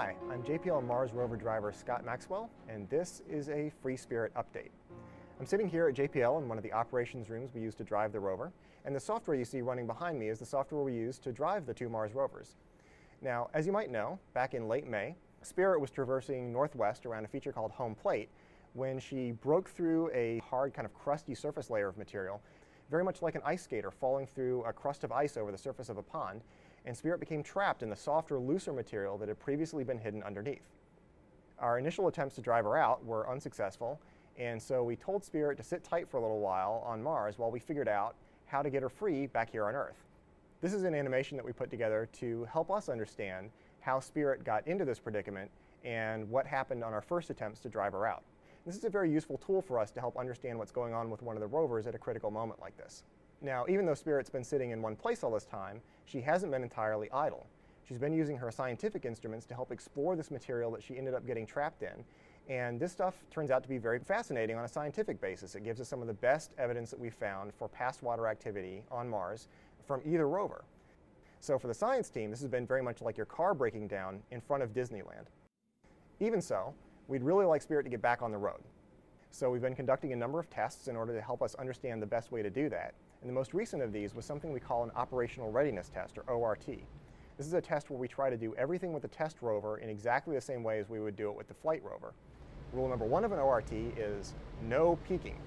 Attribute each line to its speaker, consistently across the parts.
Speaker 1: Hi, I'm JPL and Mars rover driver Scott Maxwell, and this is a Free Spirit update. I'm sitting here at JPL in one of the operations rooms we use to drive the rover, and the software you see running behind me is the software we use to drive the two Mars rovers. Now, as you might know, back in late May, Spirit was traversing northwest around a feature called home plate when she broke through a hard, kind of crusty surface layer of material, very much like an ice skater falling through a crust of ice over the surface of a pond, and Spirit became trapped in the softer, looser material that had previously been hidden underneath. Our initial attempts to drive her out were unsuccessful, and so we told Spirit to sit tight for a little while on Mars while we figured out how to get her free back here on Earth. This is an animation that we put together to help us understand how Spirit got into this predicament and what happened on our first attempts to drive her out. This is a very useful tool for us to help understand what's going on with one of the rovers at a critical moment like this. Now, even though Spirit's been sitting in one place all this time, she hasn't been entirely idle. She's been using her scientific instruments to help explore this material that she ended up getting trapped in. And this stuff turns out to be very fascinating on a scientific basis. It gives us some of the best evidence that we've found for past water activity on Mars from either rover. So for the science team, this has been very much like your car breaking down in front of Disneyland. Even so, we'd really like Spirit to get back on the road. So we've been conducting a number of tests in order to help us understand the best way to do that. And the most recent of these was something we call an operational readiness test, or ORT. This is a test where we try to do everything with the test rover in exactly the same way as we would do it with the flight rover. Rule number one of an ORT is no peeking.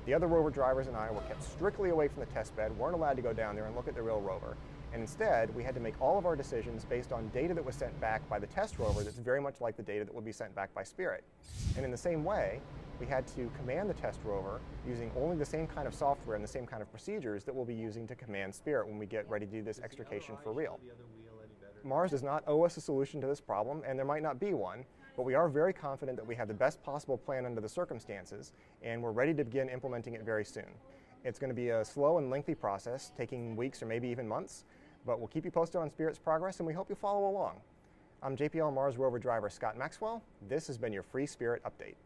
Speaker 1: The other rover drivers and I were kept strictly away from the test bed, weren't allowed to go down there and look at the real rover. And instead, we had to make all of our decisions based on data that was sent back by the test rover that's very much like the data that would be sent back by Spirit. And in the same way, we had to command the test rover using only the same kind of software and the same kind of procedures that we'll be using to command Spirit when we get ready to do this extrication for real. Mars does not owe us a solution to this problem, and there might not be one, but we are very confident that we have the best possible plan under the circumstances, and we're ready to begin implementing it very soon. It's going to be a slow and lengthy process, taking weeks or maybe even months, but we'll keep you posted on Spirit's progress, and we hope you follow along. I'm JPL Mars rover driver Scott Maxwell. This has been your Free Spirit Update.